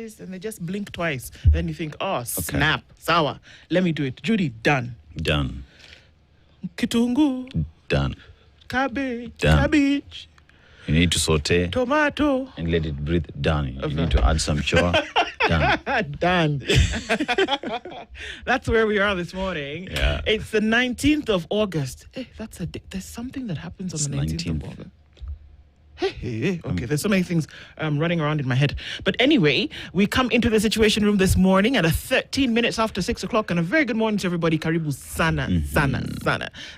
eyes and they just blink twice. Then you think, oh, snap, sour. Let me do it. Judy, done. Done. Kitungu. Done. Cabbage. Done. Cabbage. You need to saute. Tomato. And let it breathe. Done. You need to add some sugar. Done. Done. That's where we are this morning. Yeah. It's the 19th of August. Hey, that's a day. There's something that happens on the 19th of August. Hey. Okay, there's so many things running around in my head. But anyway, we come into the Situation Room this morning at 13 minutes after 6 o'clock. And a very good morning to everybody. Karibu sana.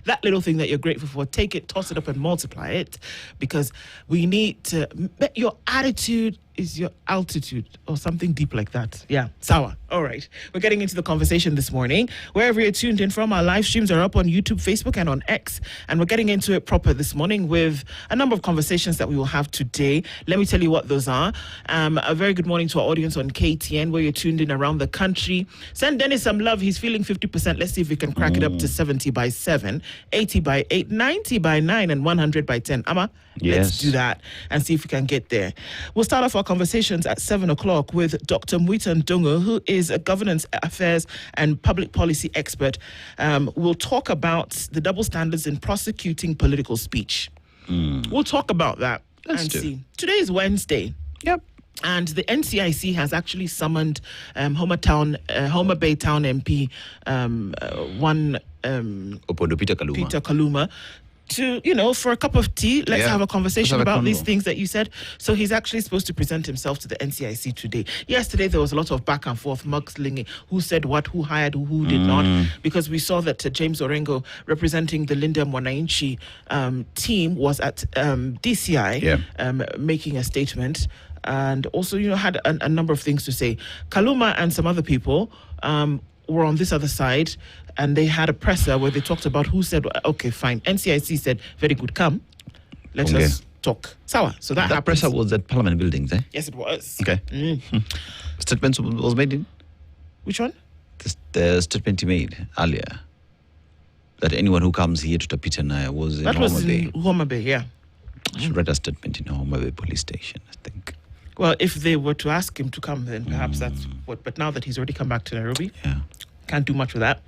That little thing that you're grateful for, take it, toss it up and multiply it. Because we need to, your attitude is your altitude or something deep like that. Yeah, sour. All right. We're getting into the conversation this morning. Wherever you're tuned in from, our live streams are up on YouTube, Facebook, and on X. And we're getting into it proper this morning with a number of conversations that we will have today. Let me tell you what those are. A very good morning to our audience on KTN, where you're tuned in around the country. Send Dennis some love. He's feeling 50%. Let's see if we can crack it up to 70 by 7, 80 by 8, 90 by 9, and 100 by 10. Amma? Yes. Let's do that and see if we can get there. We'll start off our conversations at 7 o'clock with Dr. Mwita Ndungu, who is a governance affairs and public policy expert. We'll talk about the double standards in prosecuting political speech. We'll talk about that and see. Today is Wednesday. Yep. And the NCIC has actually summoned Homer Bay Town MP, Opondo Peter Kaluma, to, for a cup of tea, let's have a conversation about these things that you said. So he's actually supposed to present himself to the NCIC today. Yesterday, there was a lot of back and forth, mudslinging, who said what, who hired, who did not, because we saw that James Orengo, representing the Linda Mwananchi team, was at DCI making a statement and also, had a number of things to say. Kaluma and some other people were on this other side, and they had a presser where they talked about who said, okay, fine. NCIC said, very good, come. Let us talk. Sawa. So that presser was at Parliament buildings, eh? Yes, it was. Okay. Statement was made in? Which one? The statement he made earlier. That anyone who comes here to Tapitana was in Homa Bay. Homa Bay, yeah. I should read a statement in Homa Bay police station, I think. Well, if they were to ask him to come, then perhaps that's what. But now that he's already come back to Nairobi, can't do much with that.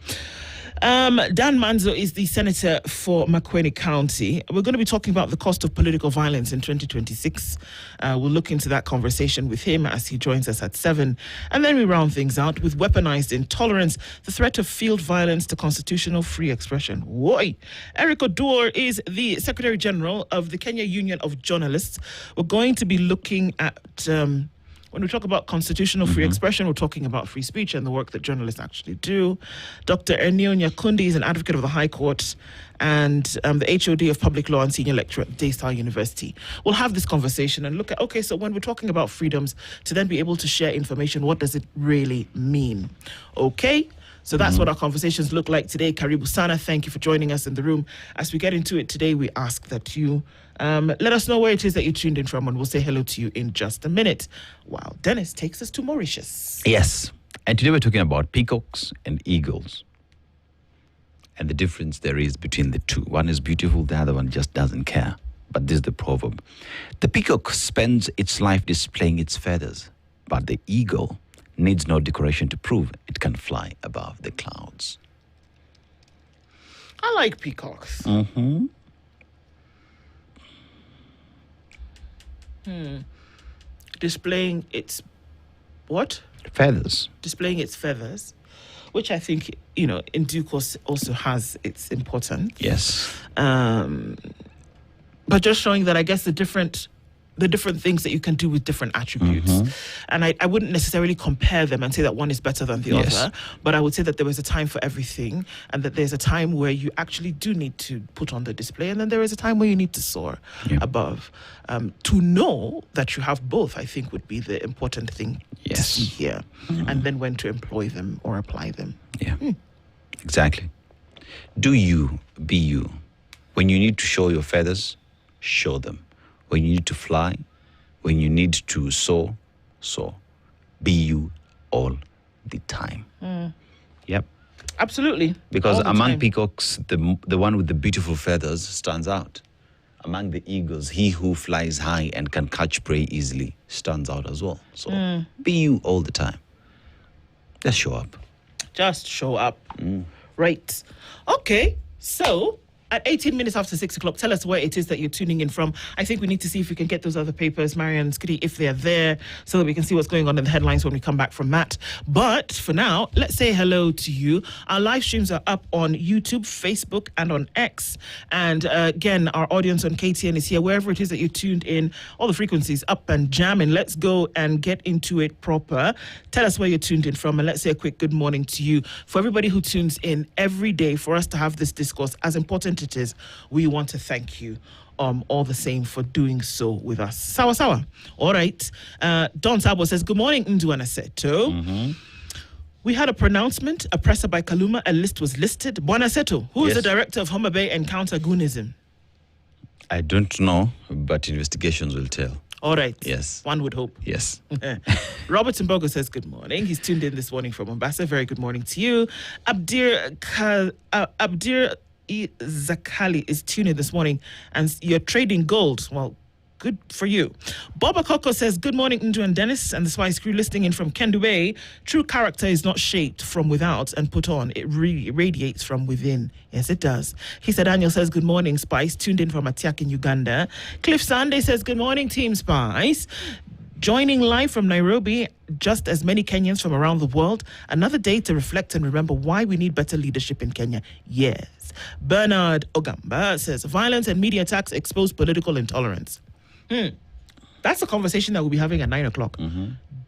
Dan Manzo is the senator for Makueni County. We're going to be talking about the cost of political violence in 2026. We'll look into that conversation with him as he joins us at 7. And then we round things out with weaponized intolerance, the threat of field violence to constitutional free expression. Woi! Eric Oduor is the Secretary General of the Kenya Union of Journalists. We're going to be looking at... when we talk about constitutional free expression, we're talking about free speech and the work that journalists actually do. Dr. Erneo Nyakundi is an advocate of the High Court and the HOD of Public Law and Senior Lecturer at Daystar University. We'll have this conversation and look at, okay, so when we're talking about freedoms, to then be able to share information, what does it really mean? Okay? So that's what our conversations look like today. Karibu Sana, thank you for joining us in the room. As we get into it today, we ask that you let us know where it is that you tuned in from, and we'll say hello to you in just a minute, while Dennis takes us to Mauritius. Yes. And today we're talking about peacocks and eagles and the difference there is between the two. One is beautiful, the other one just doesn't care. But this is the proverb. The peacock spends its life displaying its feathers, but the eagle needs no decoration to prove it can fly above the clouds. I like peacocks. Displaying its what? Feathers. Displaying its feathers, which I think, in due course also has its importance. Yes. But just showing that I guess the different things that you can do with different attributes. And I wouldn't necessarily compare them and say that one is better than the other, but I would say that there is a time for everything, and that there's a time where you actually do need to put on the display, and then there is a time where you need to soar above. To know that you have both, I think, would be the important thing to see here, and then when to employ them or apply them. Yeah, exactly. Do you, be you. When you need to show your feathers, show them. When you need to fly, when you need to soar, soar. Be you all the time. Yep. Absolutely. Because among peacocks, the one with the beautiful feathers stands out. among the eagles, he who flies high and can catch prey easily stands out as well. So be you all the time. Just show up. Just show up. Right. Okay. So at 18 minutes after 6 o'clock, tell us where it is that you're tuning in from. I think we need to see if we can get those other papers, Marianne, Skitty, if they're there, so that we can see what's going on in the headlines when we come back from that. But for now, let's say hello to you. Our live streams are up on YouTube, Facebook, and on X. And again, our audience on KTN is here. Wherever it is that you're tuned in, all the frequencies up and jamming. Let's go and get into it proper. Tell us where you're tuned in from, and let's say a quick good morning to you. For everybody who tunes in every day for us to have this discourse, as important it is, we want to thank you all the same for doing so with us. Sawa. All right. Don Sabo says, good morning, Ndu Anaseto. We had a pronouncement, a presser by Kaluma, a list was listed. Buanaseto, who is the director of Homa Bay and counter-goonism? I don't know, but investigations will tell. All right. Yes. One would hope. Yes. Robert Mbogo says, good morning. He's tuned in this morning from Mombasa. Very good morning to you. Abdir Zakali is tuning this morning, and you're trading gold. Well, good for you. Boba Coco says, good morning, Ndu and Dennis and the Spice Crew listening in from Kendu Bay. True character is not shaped from without and put on. It radiates from within. Yes, it does. He said, Daniel says, good morning, Spice. Tuned in from Atiak in Uganda. Cliff Sunday says, good morning, Team Spice. Joining live from Nairobi, just as many Kenyans from around the world. Another day to reflect and remember why we need better leadership in Kenya. Yes. Bernard Ogamba says, violence and media attacks expose political intolerance. That's a conversation that we'll be having at 9 o'clock.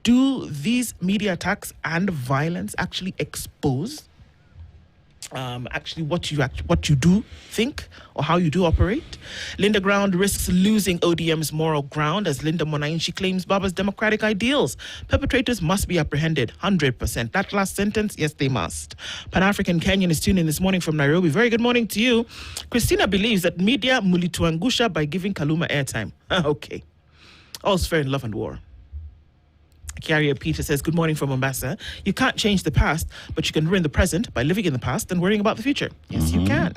Do these media attacks and violence actually expose what you do think or how you do operate? Linda Ground risks losing ODM's moral ground as Linda Monainshi claims Baba's democratic ideals. Perpetrators must be apprehended, 100%. That last sentence, yes, they must. Pan-African Kenyan is tuning in this morning from Nairobi. Very good morning to you. Christina believes that media mulituangusha by giving Kaluma airtime. Okay. All's fair in love and war. Carrier Peter says, good morning from Mombasa. You can't change the past, but you can ruin the present by living in the past and worrying about the future. Yes, you can.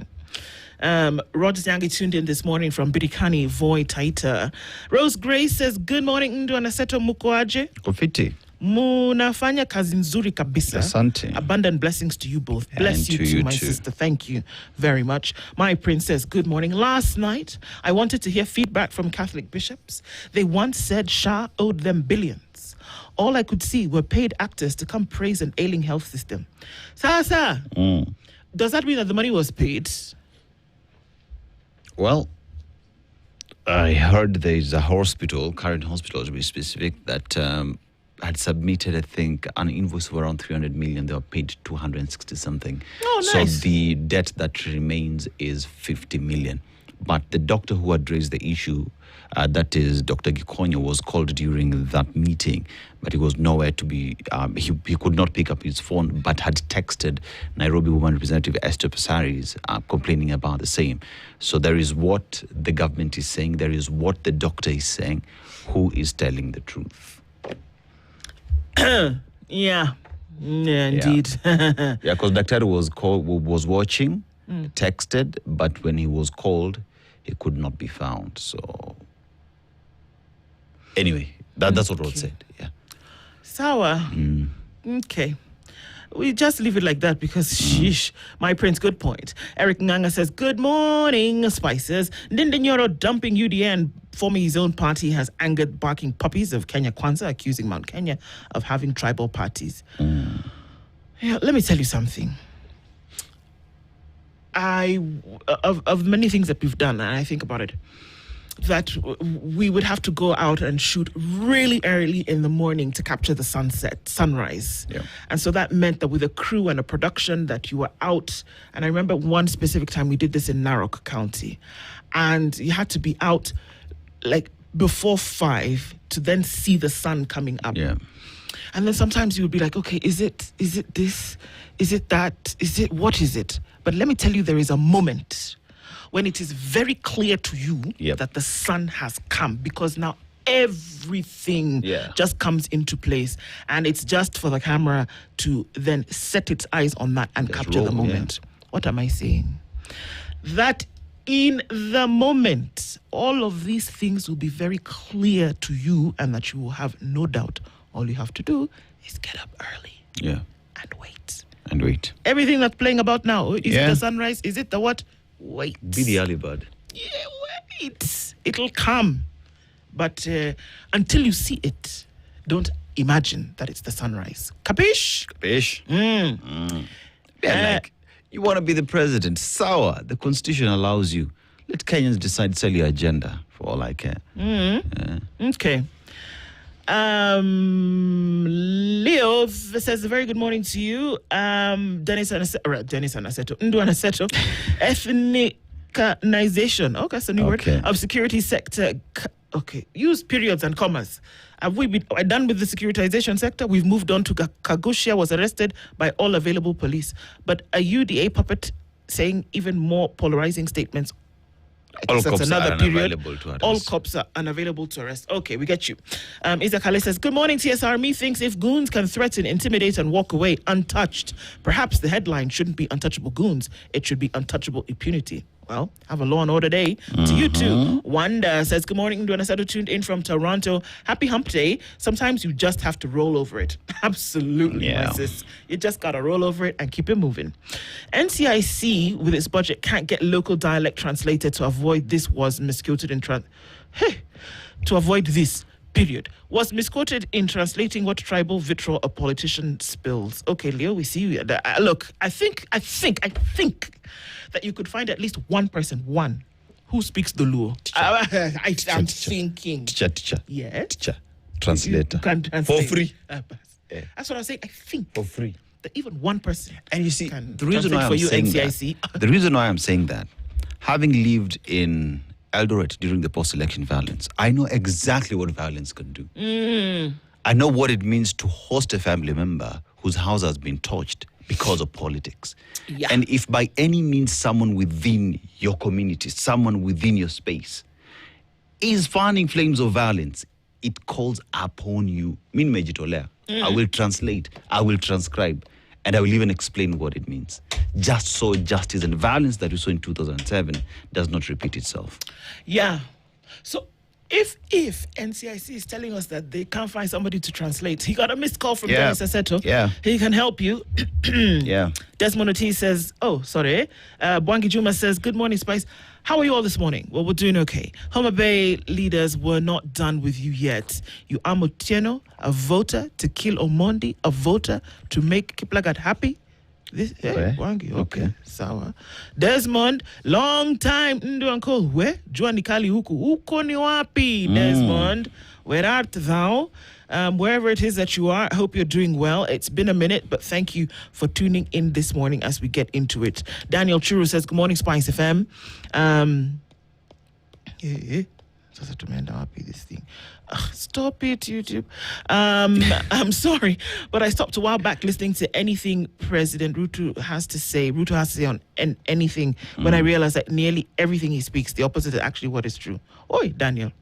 Rogers Yangi tuned in this morning from Birikani, Voi, Taita. Rose Grace says, good morning, Ndu Anaseto Mukwaje. Kofiti. Munafanya kazi nzuri kabisa. Asante. Abundant blessings to you both. Bless you too, my sister. Thank you very much. My princess, good morning. Last night, I wanted to hear feedback from Catholic bishops. They once said Shah owed them billions. All I could see were paid actors to come praise an ailing health system. Sasa, does that mean that the money was paid? Well, I heard there is a hospital, current hospital to be specific, that had submitted, I think, an invoice of around 300 million. They were paid 260 something. Oh, nice. So the debt that remains is 50 million. But the doctor who had raised the issue, that is Dr. Gikonyo, was called during that meeting, but he was nowhere to be, he could not pick up his phone, but had texted Nairobi Woman Representative Esther Passaris complaining about the same. So there is what the government is saying, there is what the doctor is saying. Who is telling the truth? Yeah, indeed. Yeah, because Dr. was watching, texted, but when he was called, he could not be found. So anyway, that's what Rod said. Yeah. Sawa. Okay. We just leave it like that because, sheesh, my prince, good point. Eric Nganga says, good morning, Spices. Ndindinyoro dumping UDN, forming his own party, has angered barking puppies of Kenya Kwanzaa, accusing Mount Kenya of having tribal parties. Yeah, let me tell you something. Of many things that we've done, and I think about it, that we would have to go out and shoot really early in the morning to capture the sunrise. Yeah. And so that meant that with a crew and a production that you were out. And I remember one specific time we did this in Narok County, and you had to be out like before 5 to then see the sun coming up. Yeah. And then sometimes you would be like, okay, is it this? Is it that? What is it? But let me tell you, there is a moment when it is very clear to you that the sun has come, because now everything just comes into place, and it's just for the camera to then set its eyes on that and capture the moment. What am I saying? That in the moment, all of these things will be very clear to you and that you will have no doubt. All you have to do is get up early. Yeah. And wait. And wait. Everything that's playing about now, is it the sunrise? Is it the what? Wait. Be the early bird. Yeah, wait. It'll come. But until you see it, don't imagine that it's the sunrise. Capish? Capish? Yeah, like, you want to be the president. Sour. The constitution allows you. Let Kenyans decide, sell your agenda, for all I care. Okay. Leo says a very good morning to you. Dennis Anaseto. Ndu Anaseto. Ethnicization. Okay, that's a new word. Of security sector. Okay. Use periods and commas. Have we been done with the securitization sector? We've moved on to Kagushia was arrested by all available police. But a UDA puppet saying even more polarizing statements. All cops another are period. unavailable to arrest. All cops are unavailable to arrest. Okay, we get you. Isaac Ali says, good morning, TSR. Me thinks if goons can threaten, intimidate, and walk away untouched, perhaps the headline shouldn't be untouchable goons. It should be untouchable impunity. Well, have a law and order day to you too. Wanda says, good morning, Duanasato, tuned in from Toronto. Happy hump day. Sometimes you just have to roll over it. Absolutely, my sis. You just got to roll over it and keep it moving. NCIC, with its budget, can't get local dialect translated to avoid this was misquoted in to avoid this. Period. Was misquoted in translating what tribal vitriol a politician spills. Okay, Leo, we see you. Look, I think that you could find at least one person, who speaks the Luo. I'm thinking. Teacher. Yeah. Teacher. Translator. You can translate. For free. That's what I'm saying. I think. For free. That even one person. And you see, can the reason why I'm saying NCIC. The reason why I'm saying that, having lived in Eldoret during the post-election violence, I know exactly what violence can do. I know what it means to host a family member whose house has been torched because of politics. Yeah. And if by any means someone within your community, someone within your space is fanning flames of violence, it calls upon you. I will translate, I will transcribe, and I will even explain what it means. Just so justice and violence that we saw in 2007 does not repeat itself. Yeah. So if NCIC is telling us that they can't find somebody to translate, he got a missed call from Dennis Aseto. Yeah. He can help you. Yeah. Desmond Ortiz says, Bwangi Juma says, good morning, Spice. How are you all this morning? Well, we're doing okay. Homa Bay leaders were not done with you yet. You are Motieno, a voter to kill Omondi, a voter to make Kiplagat happy. Bwangi, okay. Sawa. Desmond, long time. Ndu uncle, Jua nikali huku ni wapi, Desmond? Where art thou? Wherever it is that you are, I hope you're doing well. It's been a minute, but thank you for tuning in this morning as we get into it. Daniel Churu says, good morning, Spice FM. This thing. Stop it, YouTube. I'm sorry, but I stopped a while back listening to anything President Ruto has to say on anything when I realized that nearly everything he speaks, the opposite is actually what is true. Oi, Daniel.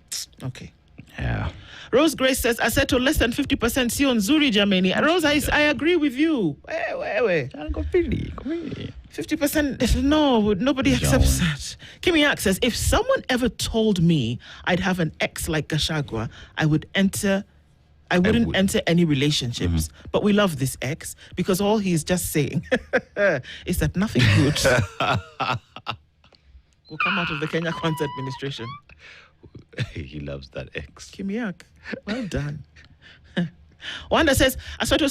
Okay. Yeah. Rose Grace says, Aseto less than 50% Sion Zuri Jameni. Rose, I agree with you. 50%, no, nobody accepts that. Kimi says, if someone ever told me I'd have an ex like Gashagwa, I wouldn't enter any relationships. But we love this ex because all he's just saying is that nothing good will come out of the Kenya Kwanzaa administration. He loves that ex. Kimiak, well done. Wanda says, Aseto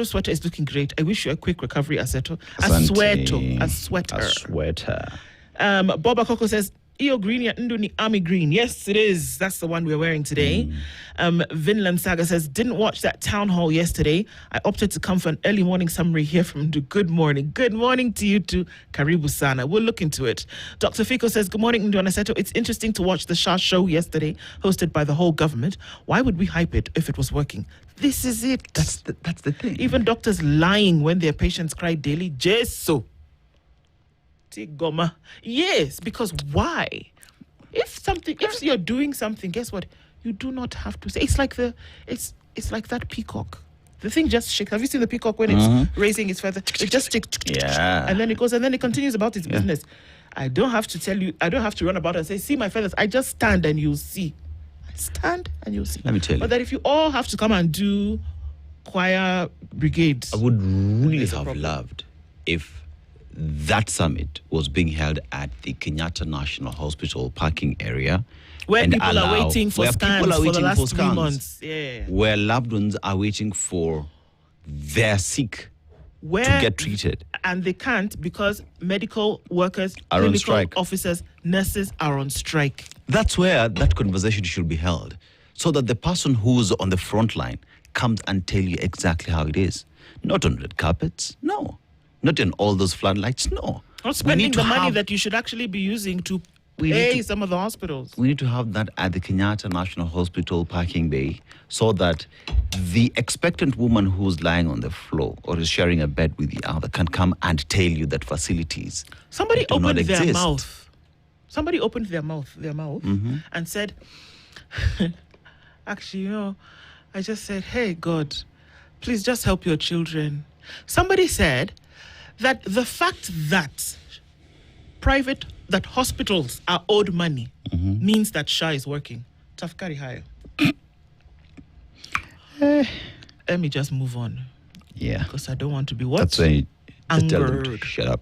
sweater is looking great. I wish you a quick recovery, Aseto. A sweater. Boba Coco says, Iyo green ya nduni army green. Yes, it is. That's the one we're wearing today. Vinland Saga says, didn't watch that town hall yesterday. I opted to come for an early morning summary here from Ndu. Good morning. Good morning to you too. Karibu Sana. We'll look into it. Dr. Fico says, good morning, Ndu Anaseto. It's interesting to watch the Shah show yesterday, hosted by the whole government. Why would we hype it if it was working? This is it. That's the thing. Even doctors lying when their patients cry daily. Jeso. Goma. Yes, because why? If you're doing something, guess what? You do not have to say. It's like that peacock. The thing just shakes. Have you seen the peacock when it's raising its feather? It just sticks. Yeah. And then it goes, and then it continues about its business. I don't have to tell you, I don't have to run about and say, see my feathers. I just stand and you'll see. I stand and you'll see. Let me tell you. But that if you all have to come and do choir brigades. I would really have loved if that summit was being held at the Kenyatta National Hospital parking area. Where people are waiting for scans for the last 3 months. Yeah. Where loved ones are waiting for their sick to get treated. And they can't because medical workers, are on clinical strike. officers, nurses are on strike. That's where that conversation should be held. So that the person who's on the front line comes and tell you exactly how it is. Not on red carpets, no. Not in all those floodlights, no. Not spending the money that you should actually be using to pay some of the hospitals. We need to have that at the Kenyatta National Hospital parking bay so that the expectant woman who's lying on the floor or is sharing a bed with the other can come and tell you that facilities Somebody do not opened their exist. mouth. Somebody opened their mouth and said, actually, you know, I just said, hey, God, please just help your children. Somebody said that the fact that hospitals are owed money means that SHA is working. Tafkari higher. Let me just move on. Yeah. Because I don't want to be what? That's when you just tell them to Angered. shut up.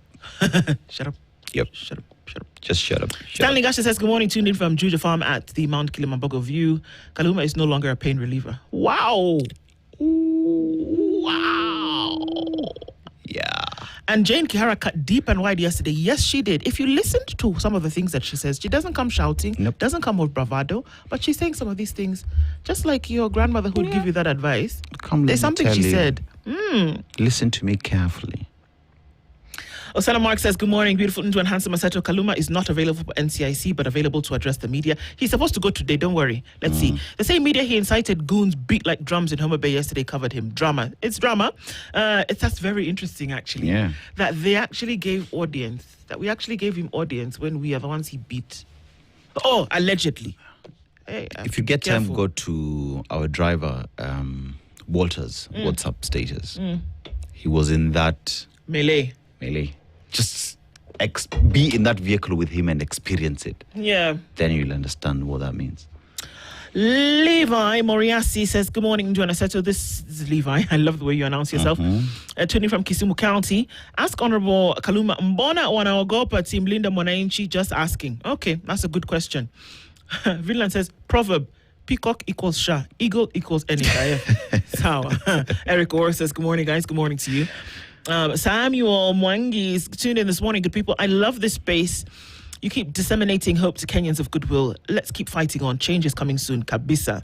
Shut up. Yep. Shut up. Shut up. Just shut up. Stanley Gasha says, good morning, tuned in from Juja Farm at the Mount Kilimanjaro view. Kaluma is no longer a pain reliever. Wow. Wow. Yeah. And Jane Kihara cut deep and wide yesterday. Yes, she did. If you listened to some of the things that she says, she doesn't come shouting, doesn't come with bravado, but she's saying some of these things just like your grandmother who would give you that advice. There's something she said. Listen to me carefully. Osana Mark says, good morning, beautiful Ndu and handsome Aseto. Kaluma is not available for NCIC, but available to address the media. He's supposed to go today, don't worry. Let's see. The same media he incited goons beat like drums in Homer Bay yesterday covered him. Drama. It's drama. That's very interesting, actually. Yeah. That they actually gave audience, that we actually gave him audience when we are the ones he beat. Oh, allegedly. Hey, if you get careful. time, go to our driver, Walter's WhatsApp status. He was in that melee. Just be in that vehicle with him and experience it. Yeah. Then you'll understand what that means. Levi Moriasi says, good morning, Joanna Seto. This is Levi. I love the way you announce yourself. Tuning from Kisumu County. Ask Honorable Kaluma, Mbona wanaogopa Team Linda Mwananchi? Just asking. Okay, that's a good question. Vinland says, proverb, peacock equals SHA, eagle equals NHIF. Sawa. Eric Orr says, good morning, guys. Good morning to you. Samuel Mwangi is tuned in this morning. Good people, I love this space. You keep disseminating hope to Kenyans of goodwill. Let's keep fighting on. Change is coming soon. Kabisa.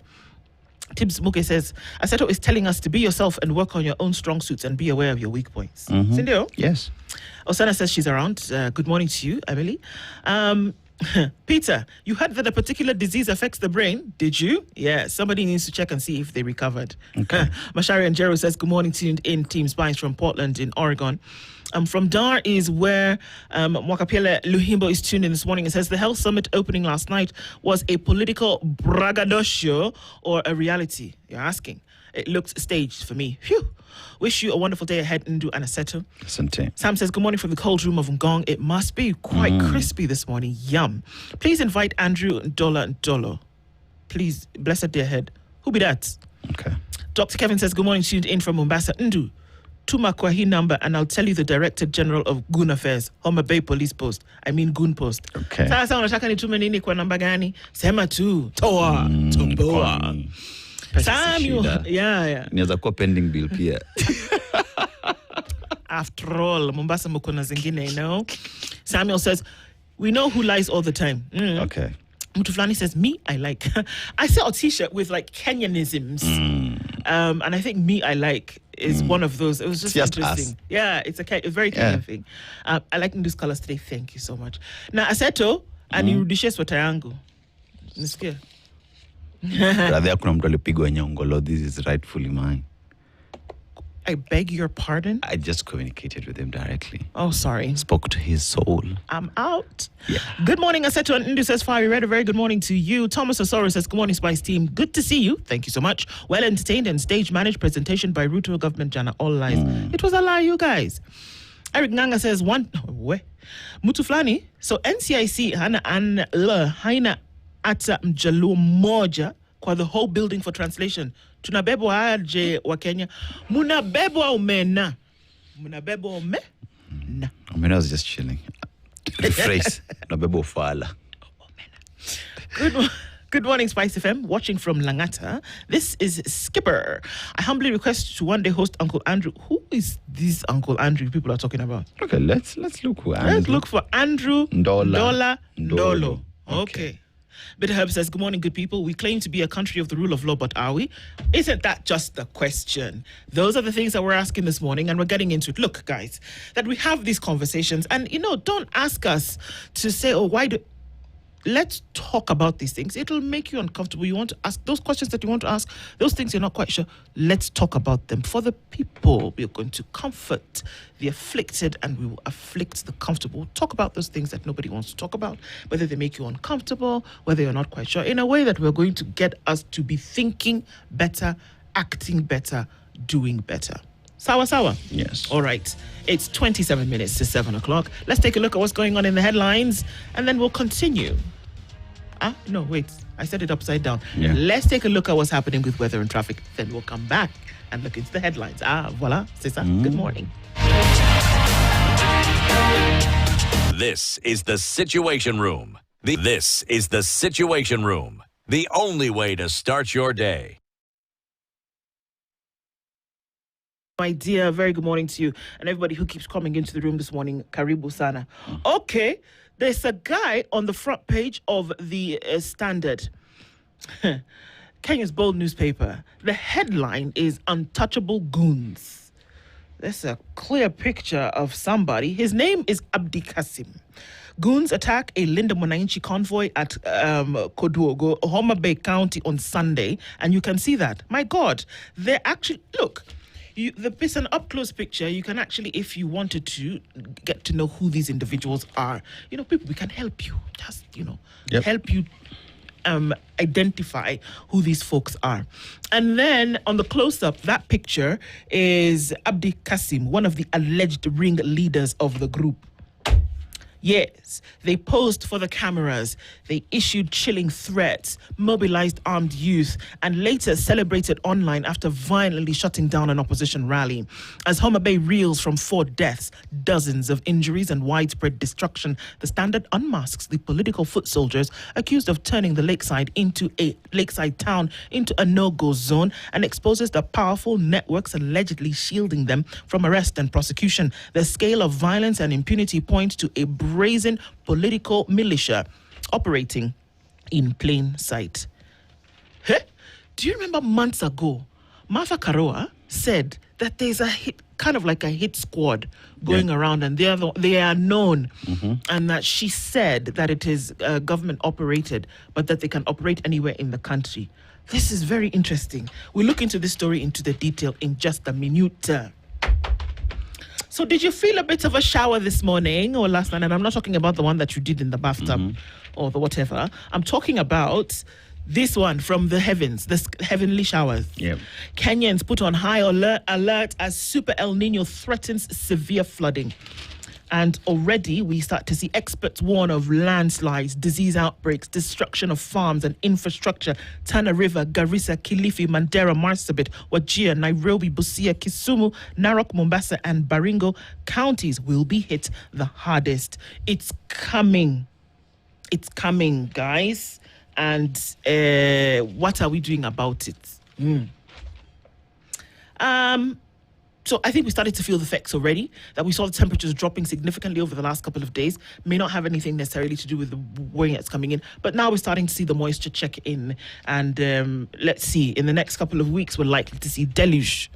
Tibbs Muke says, Aseto is telling us to be yourself and work on your own strong suits and be aware of your weak points. Sindio? Yes. Osana says she's around. Good morning to you, Emily. Peter, you heard that a particular disease affects the brain. Did you? Yeah, somebody needs to check and see if they recovered. Okay. Mashari and Jero says, good morning, tuned in. Team Spies from Portland in Oregon. From Dar is where Mwakapele Luhimbo is tuned in this morning. It says the Health Summit opening last night was a political braggadocio or a reality. You're asking. It looked staged for me. Phew. Wish you a wonderful day ahead, Ndu and Aseto. Sam says, good morning from the cold room of Ngong. It must be quite crispy this morning. Yum. Please invite Andrew Ndolo. Please, blessed day ahead. Who be that? Okay. Dr. Kevin says, good morning, tuned in from Mombasa. Ndu, tuma kwa hii number and I'll tell you the Director General of Goon Affairs, Homer Bay Police Post. I mean Goon Post. Okay. Sasa unataka nitume nini kwa namba gani? Sema tu. Toa. Toboa. Samuel. Yeah. Niweza kuwa pending bill pia. After all, Mombasa mukona zingine, you know. Samuel says, we know who lies all the time. Okay. Mutuflani says, me, I like. I saw a t-shirt with like Kenyanisms. And I think me, I like is one of those. It was just interesting. Us. Yeah, it's a very Kenyan thing. I like these colors today. Thank you so much. Now, Aseto, anirudishe sweta yangu. Nisikia? Radhi kuna mtu alipigwa nyongolo. This is rightfully mine. I beg your pardon? I just communicated with him directly. Oh, sorry. Spoke to his soul. I'm out. Yeah. Good morning, Aseto and Indu says, Fire Red, a very good morning to you. Thomas Osoro says, good morning, Spice team. Good to see you. Thank you so much. Well entertained and stage managed presentation by Ruto government, Jana. All lies. It was a lie, you guys. Eric Nganga says, Mutuflani, so NCIC haina ata mjaluo moja kwa the whole building for translation. Tunabebwa aje wa Kenya. Munabebwa umena. Munabebwa umena. Omena was just chilling. Rephrase. Nabebwa ufala. Good morning, Spice FM. Watching from Langata. This is Skipper. I humbly request to one day host Uncle Andrew. Who is this Uncle Andrew people are talking about? Okay, let's look who Andrew. Let's look for Andrew Ndolo. Ndolo. Okay. Bitter Herb says, good morning, good people. We claim to be a country of the rule of law, but are we? Isn't that just the question? Those are the things that we're asking this morning, and we're getting into it. Look, guys, that we have these conversations, and, don't ask us to say, why do... Let's talk about these things. It'll make you uncomfortable. You want to ask those questions that you want to ask, those things you're not quite sure. Let's talk about them. For the people, we're going to comfort the afflicted and we will afflict the comfortable. We'll talk about those things that nobody wants to talk about, whether they make you uncomfortable, whether you're not quite sure, in a way that we're going to get us to be thinking better, acting better, doing better. Sawa? Yes. All right. It's 27 minutes to 7 o'clock. Let's take a look at what's going on in the headlines, and then we'll continue. No, wait. I said it upside down. Yeah. Let's take a look at what's happening with weather and traffic. Then we'll come back and look into the headlines. Voila. C'est ça. Good morning. This is the Situation Room. This is the Situation Room. The only way to start your day. My dear, very good morning to you and everybody who keeps coming into the room this morning. Karibu sana. Okay, there's a guy on the front page of the Standard, Kenya's bold newspaper. The headline is Untouchable Goons. There's a clear picture of somebody. His name is Abdi Kasim. Goons attack a Linda Mwananchi convoy at Koduogo, Homa Bay County on Sunday, and you can see that. My God, they're actually, look, it's an up-close picture. You can actually, if you wanted to, get to know who these individuals are. People, we can help you. Just, help you identify who these folks are. And then on the close-up, that picture is Abdi Kasim, one of the alleged ringleaders of the group. Yes, they posed for the cameras, they issued chilling threats, mobilized armed youth, and later celebrated online after violently shutting down an opposition rally. As Homa Bay reels from 4 deaths, dozens of injuries, and widespread destruction, the Standard unmasks the political foot soldiers accused of turning the lakeside town into a no-go zone and exposes the powerful networks allegedly shielding them from arrest and prosecution. The scale of violence and impunity points to a brazen political militia operating in plain sight. Do you remember months ago, Martha Karua said that there's a hit squad going around, and they are known, and that she said that it is government operated, but that they can operate anywhere in the country. This is very interesting. We'll look into this story into the detail in just a minute. So did you feel a bit of a shower this morning or last night? And I'm not talking about the one that you did in the bathtub or the whatever. I'm talking about this one from the heavens, the heavenly showers. Yep. Kenyans put on high alert as Super El Nino threatens severe flooding. And already we start to see experts warn of landslides, disease outbreaks, destruction of farms and infrastructure. Tana River, Garissa, Kilifi, Mandera, Marsabit, Wajir, Nairobi, Busia, Kisumu, Narok, Mombasa and Baringo counties will be hit the hardest. It's coming. It's coming, guys. And what are we doing about it? So I think we started to feel the effects already, that we saw the temperatures dropping significantly over the last couple of days. May not have anything necessarily to do with the rain that's coming in, but now we're starting to see the moisture check in. And let's see, in the next couple of weeks, we're likely to see deluge.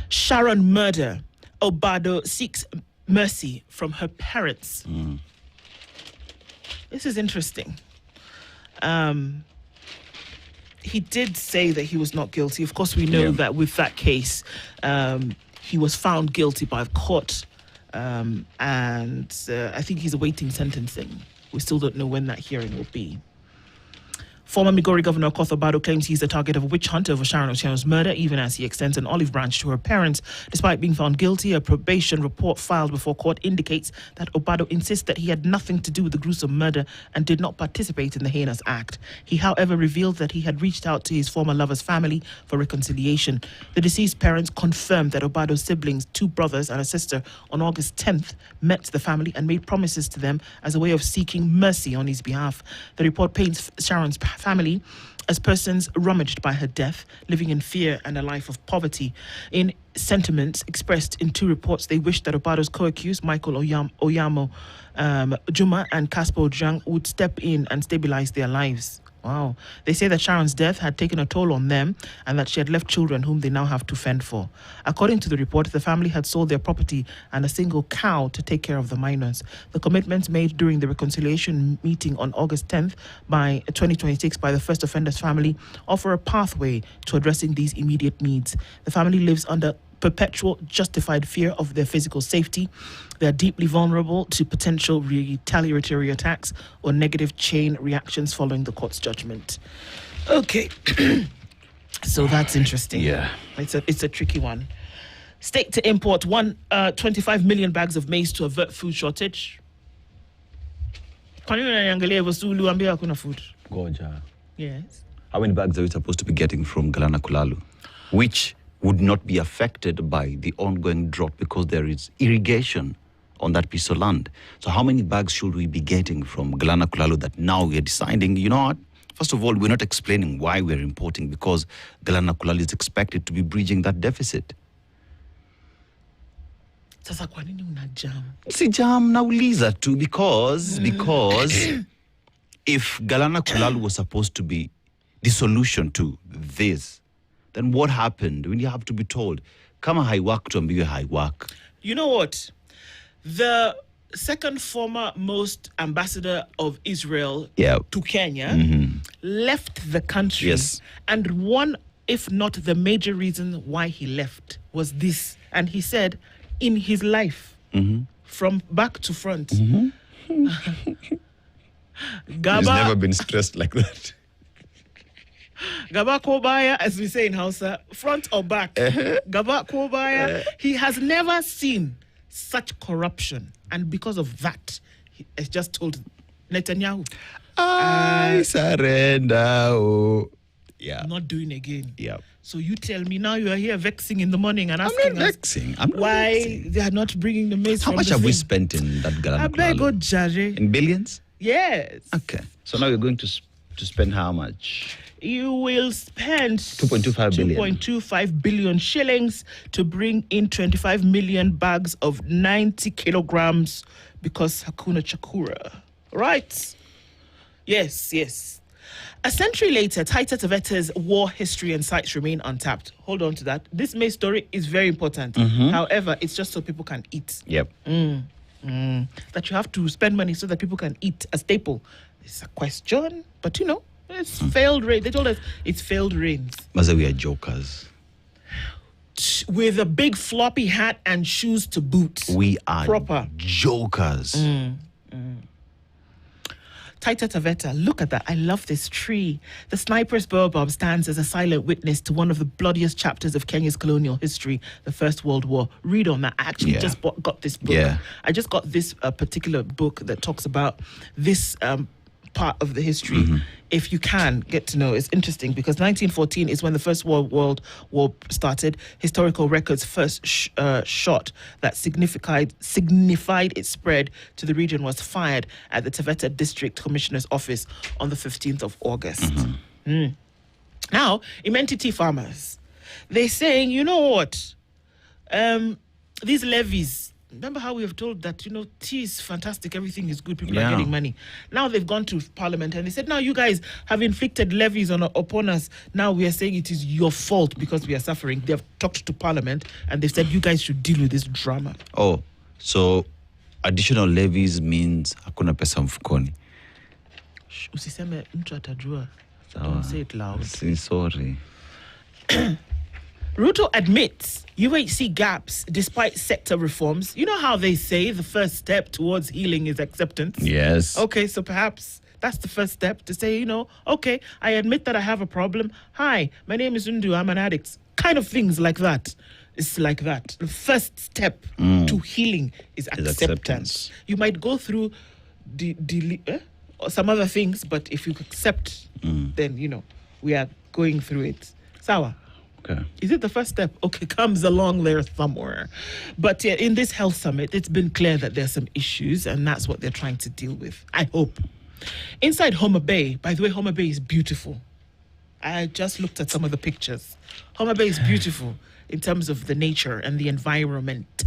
Sharon murder. Obado seeks mercy from her parents. This is interesting. He did say that he was not guilty. Of course, we know that with that case, he was found guilty by the court. And I think he's awaiting sentencing. We still don't know when that hearing will be. Former Migori Governor Okoth Obado claims he's the target of a witch hunt over Sharon Otieno's murder, even as he extends an olive branch to her parents. Despite being found guilty, a probation report filed before court indicates that Obado insists that he had nothing to do with the gruesome murder and did not participate in the heinous act. He, however, revealed that he had reached out to his former lover's family for reconciliation. The deceased parents confirmed that Obado's siblings, 2 brothers and a sister, on August 10th met the family and made promises to them as a way of seeking mercy on his behalf. The report paints Sharon's family as persons rummaged by her death, living in fear and a life of poverty. In sentiments expressed in 2 reports, they wished that Obado's co-accused, Michael Oyamo Juma and Casper Ojang, would step in and stabilize their lives. Wow. They say that Sharon's death had taken a toll on them and that she had left children whom they now have to fend for. According to the report, the family had sold their property and a single cow to take care of the minors. The commitments made during the reconciliation meeting on August 10th by 2026 by the first offender's family offer a pathway to addressing these immediate needs. The family lives under perpetual justified fear of their physical safety. They are deeply vulnerable to potential retaliatory attacks or negative chain reactions following the court's judgment. Okay. So that's interesting. Yeah. It's a tricky one. State to import 25 million bags of maize to avert food shortage. Food. Goja. Yes. How many bags are we supposed to be getting from Galana Kulalu? Which would not be affected by the ongoing drought because there is irrigation on that piece of land. So how many bags should we be getting from Galana Kulalu that now we are deciding, you know what? First of all, we're not explaining why we're importing because Galana Kulalu is expected to be bridging that deficit. Sasa kwa nini una jam? Si jam nauliza tu because if Galana Kulalu was supposed to be the solution to this, then what happened when you have to be told, kama haiwak tuambiwe haiwak? You know what? The second former most ambassador of Israel to Kenya left the country. Yes. And one, if not the major reason why he left was this. And he said, in his life, from back to front, He's never been stressed like that. Gaba Kobaya, as we say in Hausa, front or back. Gaba Kobaya, he has never seen such corruption. And because of that, he has just told Netanyahu, I surrender. Oh. Yeah. Not doing again. Yeah. So you tell me now you are here vexing in the morning and asking I'm not vexing. why they are not bringing the maize How from much the have we thing. spent in that Galana I beg Kulalu? God, Jare. In billions? Yes. Okay. So now you're going to spend how much? You will spend 2.25 billion. 2.25 billion shillings to bring in 25 million bags of 90 kilograms because Hakuna Chakura. Right? Yes, yes. A century later, Taita Taveta's war history and sites remain untapped. Hold on to that. This May story is very important. However, it's just so people can eat. Yep. That you have to spend money so that people can eat a staple. It's a question, but you know, it's failed rain. They told us it's failed rains. Maza, we are jokers. With a big floppy hat and shoes to boot. We are proper jokers. Taita Taveta, look at that. I love this tree. The sniper's baobab stands as a silent witness to one of the bloodiest chapters of Kenya's colonial history, the First World War. Read on that. I actually just got this book. Yeah. I just got this particular book that talks about this part of the history. If you can get to know, it's interesting because 1914 is when the First World War started. Historical records first shot that signified its spread to the region was fired at the Taveta District Commissioner's office on the 15th of August. Now, Imenti tea farmers, they're saying, you know what? These levies, remember how we have told that, you know, tea is fantastic, everything is good, people are getting money. Now they've gone to Parliament and they said, now you guys have inflicted levies upon us. Now we are saying it is your fault because we are suffering. They have talked to Parliament and they've said, you guys should deal with this drama. Oh, so additional levies means hakuna pesa mfukoni. Usiseme mtu atajua. Don't say it loud. Sorry. Ruto admits UHC gaps despite sector reforms. You know how they say the first step towards healing is acceptance? Yes. Okay, so perhaps That's the first step to say, okay, I admit that I have a problem. Hi, my name is Undu. I'm an addict. Kind of things like that. It's like that. The first step to healing is acceptance. You might go through some other things, but if you accept, then, we are going through it. Sawa. Okay. Is it the first step? Okay, comes along there somewhere. But yeah, in this health summit, it's been clear that there's some issues, and that's what they're trying to deal with, I hope. Inside Homa Bay, by the way, Homa Bay is beautiful. I just looked at some of the pictures. Homa Bay is beautiful in terms of the nature and the environment.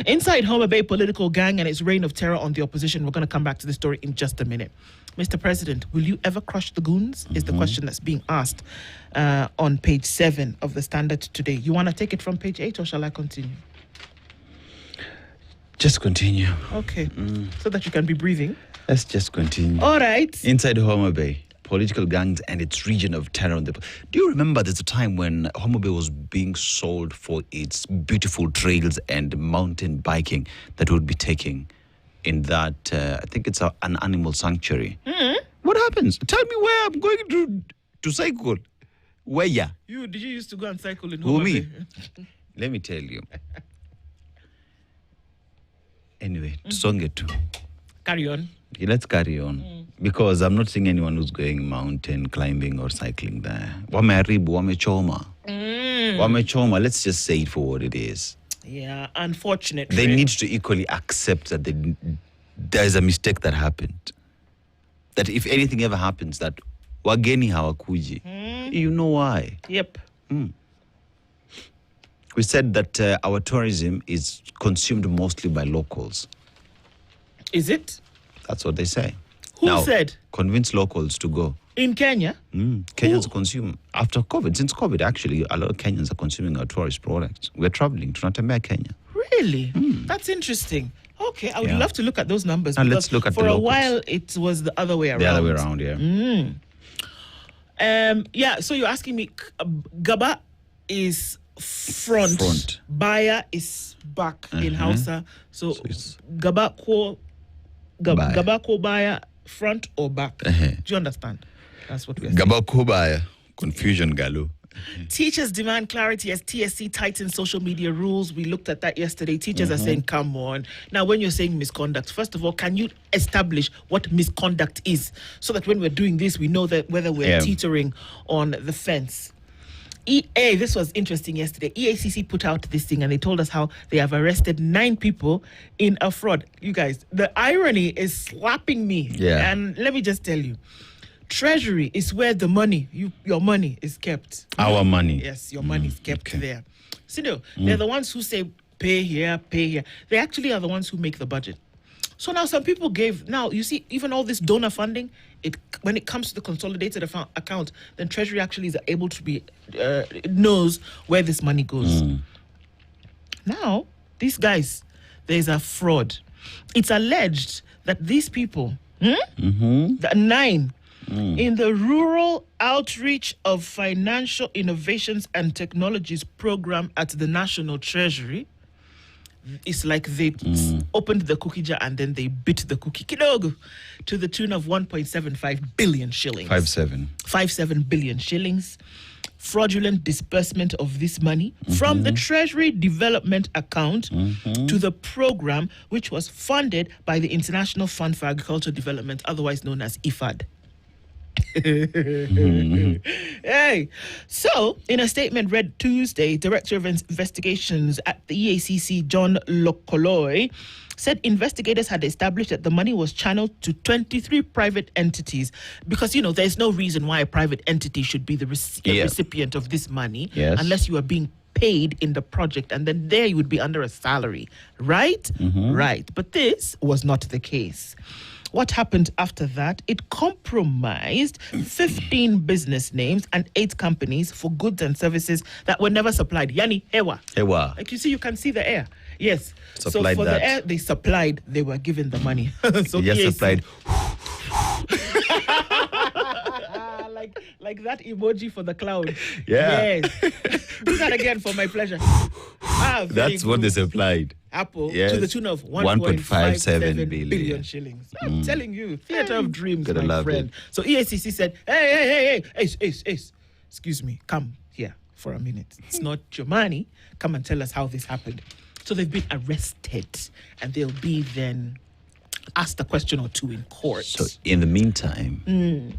Inside Homa Bay political gang and its reign of terror on the opposition. We're going to come back to the story in just a minute. Mr. President, will you ever crush the goons? Is the question that's being asked on page 7 of the Standard today. You want to take it from page 8 or shall I continue? Just continue. Okay, so that you can be breathing. Let's just continue. All right. Inside Homa Bay, political gangs and its region of terror. Do you remember there's a time when Homa Bay was being sold for its beautiful trails and mountain biking that would be taking in that, I think it's an animal sanctuary. What happens? Tell me where I'm going to cycle. Where ya? Did you used to go and cycle in Who, Homa me? Bay? Let me tell you. Anyway, tusonge tu. Carry on. Okay, let's carry on. Because I'm not seeing anyone who's going mountain climbing or cycling there. Wameharibu, wamechoma. Wamechoma, let's just say it for what it is. Yeah, unfortunately. They need to equally accept that there's a mistake that happened. That if anything ever happens, that wageni hawakuji. You know why. Yep. We said that our tourism is consumed mostly by locals. Is it? That's what they say. Who said? Convince locals to go. In Kenya? Kenyans consume, after COVID, since COVID actually, a lot of Kenyans are consuming our tourist products. We're traveling to Natambea, Kenya. Really? That's interesting. Okay, I would love to look at those numbers. Now let's look at for the a locals. while, it was the other way around. The other way around, yeah. So you're asking me, Gaba is front. Baya is back in Hausa. So Gaba ko Baya, front or back? Do you understand? That's what we're saying. Gaba ko Baya. Confusion, Galu. Teachers demand clarity as TSC tightens social media rules. We looked at that yesterday. Teachers are saying, come on. Now, when you're saying misconduct, first of all, can you establish what misconduct is so that when we're doing this, we know that whether we're teetering on the fence? This was interesting yesterday. EACC put out this thing and they told us how they have arrested 9 people in a fraud. You guys, the irony is slapping me. Yeah. And let me just tell you, Treasury is where the money, your money is kept. Our money. Yes, your money is kept there. So they're the ones who say pay here, pay here. They actually are the ones who make the budget. So now some people now you see, even all this donor funding, when it comes to the consolidated account, then Treasury actually is able to be, it knows where this money goes. Now, these guys, there's a fraud. It's alleged that these people, the 9, in the Rural Outreach of Financial Innovations and Technologies program at the National Treasury, it's like they opened the cookie jar and then they bit the cookie kidogo to the tune of 1.75 billion shillings. 57 billion shillings. Fraudulent disbursement of this money from the Treasury Development account to the program, which was funded by the International Fund for Agricultural Development, otherwise known as IFAD. Hey, so in a statement read Tuesday, Director of Investigations at the EACC, John Lokoloi, said investigators had established that the money was channeled to 23 private entities because, there's no reason why a private entity should be the recipient of this money unless you are being paid in the project, and then there you would be under a salary, right? Right. But this was not the case. What happened after that? It compromised 15 business names and 8 companies for goods and services that were never supplied. Yani, hewa. Like you see, you can see the air. Yes. Supplied so for that. the air they supplied, they were given the money. So yes, supplied. like that emoji for the cloud. Yeah. Yes. Do that again for my pleasure. very That's what they good. supplied. Apple Yes. to the tune of 1.57 billion shillings. I'm telling you, theater of dreams, Gotta my love friend. it. So EACC said, hey, Ace, excuse me, come here for a minute. It's not your money. Come and tell us how this happened. So they've been arrested, and they'll be then asked a question or two in court. So in the meantime,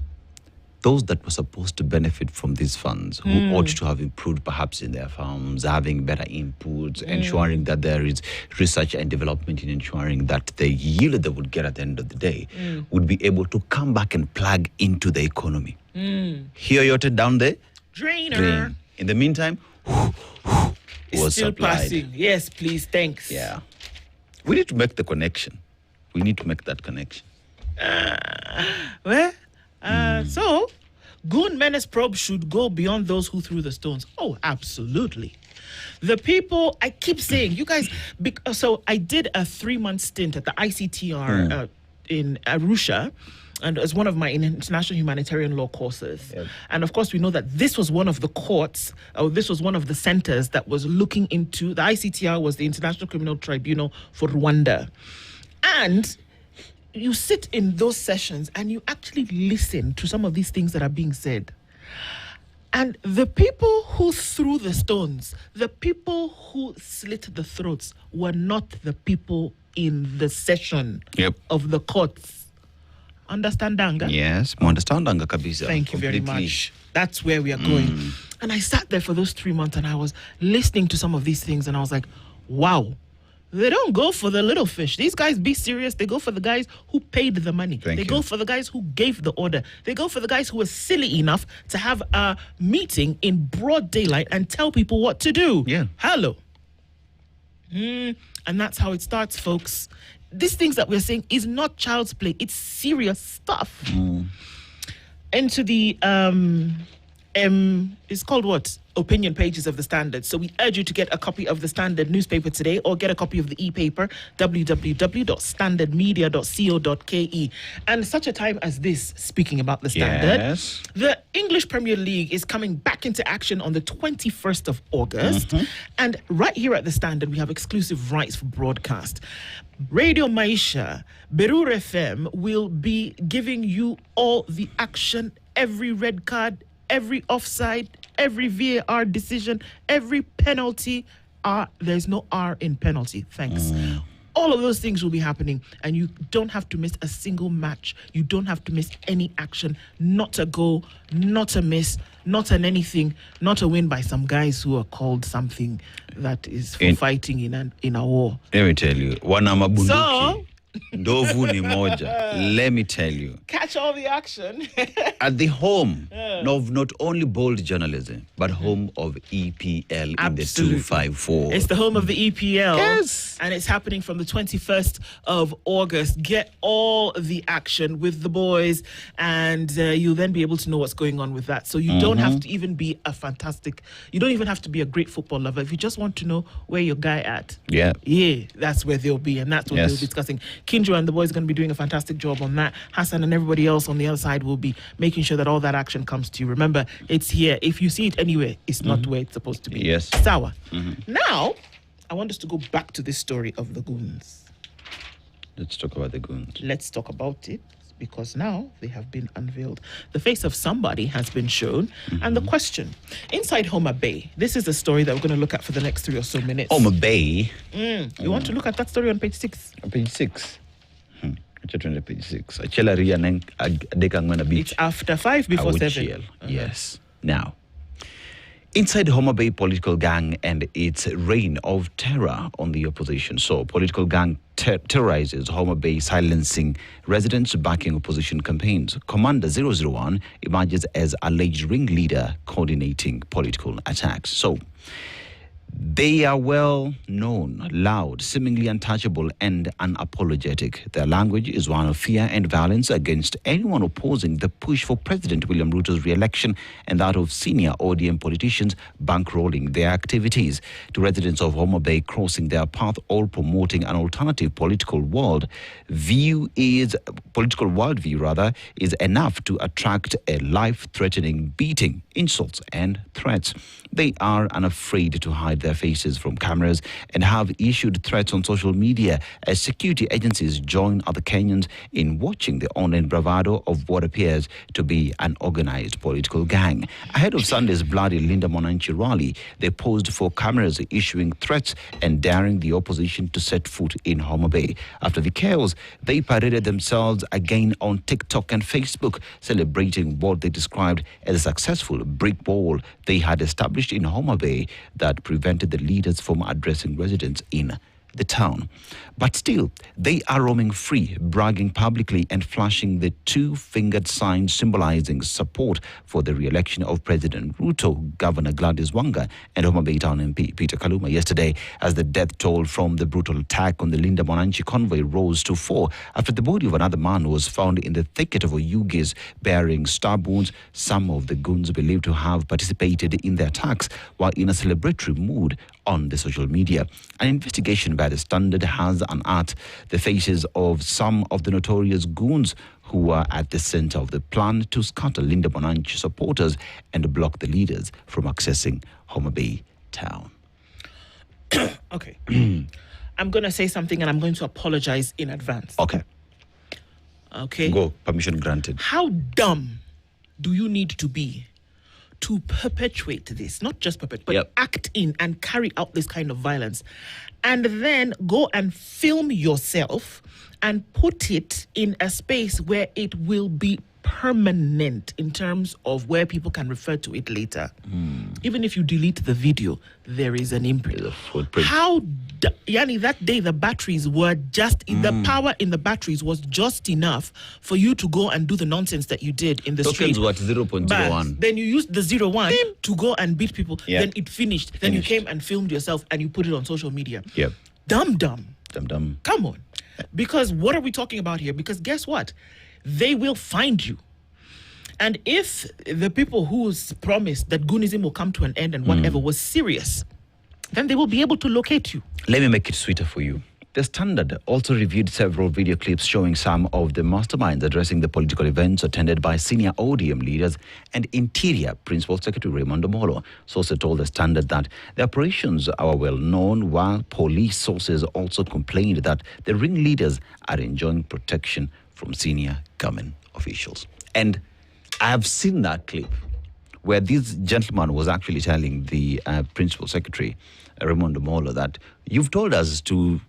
those that were supposed to benefit from these funds, who ought to have improved perhaps in their farms, having better inputs, ensuring that there is research and development in ensuring that the yield they would get at the end of the day would be able to come back and plug into the economy. Here you're down there, Drainer. drain. In the meantime, It's was still supplied. passing. Yes, please, thanks. Yeah. We need to make the connection. We need to make that connection. Well, so, goon menace probe should go beyond those who threw the stones. Oh, absolutely. The people, I keep saying, you guys, so I did a 3-month stint at the ICTR in Arusha, and as one of my international humanitarian law courses. Yep. And of course, we know that this was one of the courts, or this was one of the centers that was looking into, the ICTR was the International Criminal Tribunal for Rwanda. And you sit in those sessions and you actually listen to some of these things that are being said. And the people who threw the stones, the people who slit the throats, were not the people in the session of the courts. Understand, Danga? Yes, understand, kabisa. Thank you very Completely. much. That's where we are going. And I sat there for those 3 months and I was listening to some of these things and I was like, wow, they don't go for the little fish. These guys be serious. They go for the guys who paid the money. Thank they you. go for the guys who gave the order. They go for the guys who were silly enough to have a meeting in broad daylight and tell people what to do. Yeah. Hello. And that's how it starts, folks. These things that we're saying is not child's play. It's serious stuff. Into the it's called what? Opinion pages of the Standard. So we urge you to get a copy of the Standard newspaper today, or get a copy of the e-paper, www.standardmedia.co.ke. And such a time as this, speaking about the Standard, Yes. the English Premier League is coming back into action on the 21st of August. And right here at the Standard, we have exclusive rights for broadcast. Radio Maisha, Berur FM will be giving you all the action, every red card, every offside, every VAR decision, every penalty. There's no R in penalty. Thanks. All of those things will be happening, and you don't have to miss a single match. You don't have to miss any action. Not a goal, not a miss, not an anything, not a win by some guys who are called something that is for fighting in a war. Let me tell you, wanamabunduki. So, Ndovu ni moja. Let me tell you. catch all the action. At the home of not only bold journalism, but home of EPL in the Absolutely. 254. It's the home of the EPL. Yes. And it's happening from the 21st of August. Get all the action with the boys, and you'll then be able to know what's going on with that. So you don't have to even be you don't even have to be a great football lover. If you just want to know where your guy at, Yeah. that's where they'll be, and that's what Yes. they'll be discussing. Kinjo and the boys are going to be doing a fantastic job on that. Hassan and everybody else on the other side will be making sure that all that action comes to you. Remember, it's here. If you see it anywhere, it's not where it's supposed to be. Yes. Sawa. Now, I want us to go back to this story of the goons. Let's talk about the goons. Let's talk about it, because now they have been unveiled. The face of somebody has been shown. And the question, inside Homa Bay, this is a story that we're going to look at for the next 3 or so minutes. Homa Bay. You want to look at that story on page 6? Page 6. Page 6. Achela ria neng adeka ngwana beach. It's after 5 before 7. Awuchiel. Yes. Now, inside Homa Bay political gang and its reign of terror on the opposition. So, political gang terrorizes Homa Bay, silencing residents backing opposition campaigns. Commander 001 emerges as alleged ringleader coordinating political attacks. So, they are well known, loud, seemingly untouchable, and unapologetic. Their language is one of fear and violence against anyone opposing the push for President William Ruto's re-election, and that of senior ODM politicians bankrolling their activities. To residents of Homa Bay crossing their path, all promoting an alternative political worldview is enough to attract a life-threatening beating, insults, and threats. They are unafraid to hide their their faces from cameras and have issued threats on social media as security agencies join other Kenyans in watching the online bravado of what appears to be an organized political gang. Ahead of Sunday's bloody Linda Mwananchi rally, they posed for cameras, issuing threats and daring the opposition to set foot in Homa Bay. After the chaos, they paraded themselves again on TikTok and Facebook, celebrating what they described as a successful brick wall they had established in Homa Bay that prevented the leaders from addressing residents in the town. But still, they are roaming free, bragging publicly and flashing the two-fingered sign symbolizing support for the re-election of President Ruto, Governor Gladys Wanga, and Homa Bay Town MP Peter Kaluma yesterday, as the death toll from the brutal attack on the Linda Mwananchi convoy rose to 4 after the body of another man was found in the thicket of Oyugis bearing stab wounds. Some of the goons believed to have participated in the attacks while in a celebratory mood on the social media. An investigation by the Standard has unearthed the faces of some of the notorious goons who were at the center of the plan to scatter Linda Mwananchi supporters and block the leaders from accessing Homa Bay Town. Okay. I'm going to say something and I'm going to apologize in advance. Okay. Okay. Go. Permission granted. How dumb do you need to be to perpetuate this? Not just perpetuate, but act in and carry out this kind of violence. And then go and film yourself and put it in a space where it will be permanent in terms of where people can refer to it later. Even if you delete the video, there is an imprint. How, Yani, that day the batteries were just, the power in the batteries was just enough for you to go and do the nonsense that you did in the street. Tokens what, 0.01. Then you used the 0.1 to go and beat people. Then it finished. Then you came and filmed yourself and you put it on social media. Dumb. Come on. Because what are we talking about here? Because guess what? They will find you. And if the people who's promised that goonism will come to an end and whatever was serious, then they will be able to locate you. Let me make it sweeter for you. The Standard also reviewed several video clips showing some of the masterminds addressing the political events attended by senior ODM leaders and Interior Principal Secretary Raymond Omolo. Sources told the Standard that the operations are well known, while police sources also complained that the ringleaders are enjoying protection from senior government officials. And I have seen that clip where this gentleman was actually telling the Principal Secretary, Raymond Omolo, that you've told us to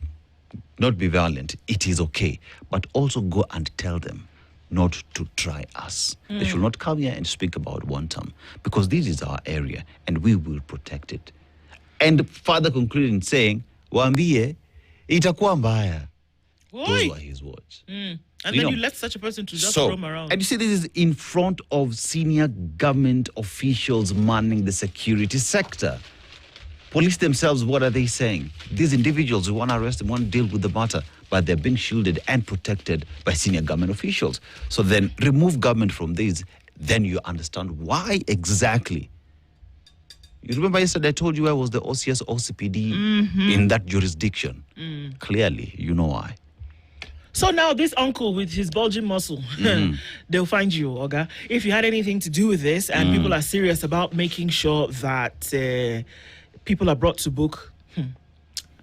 not be violent. It is okay. But also go and tell them not to try us. They should not come here and speak about one term, because this is our area and we will protect it. And further concluding saying, waambie, itakuwa mbaya. Those were his words. And then you let such a person to just roam around. And you see, this is in front of senior government officials manning the security sector. Police themselves, what are they saying? These individuals who want to arrest them want to deal with the matter, but they're being shielded and protected by senior government officials. So then remove government from this, then you understand why exactly. You remember yesterday I told you I was the OCS OCPD in that jurisdiction. Clearly, you know why. So now this uncle with his bulging muscle, they'll find you, Oga. If you had anything to do with this and people are serious about making sure that people are brought to book,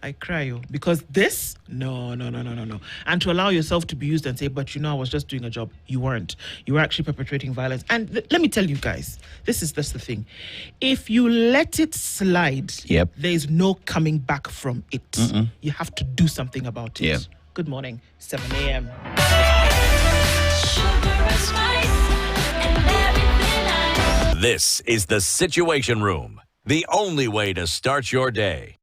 I cry, because this, no. And to allow yourself to be used and say, but I was just doing a job. You weren't. You were actually perpetrating violence. And let me tell you guys, this is the thing. If you let it slide, there's no coming back from it. You have to do something about it. Good morning, 7 a.m. This is the Situation Room, the only way to start your day.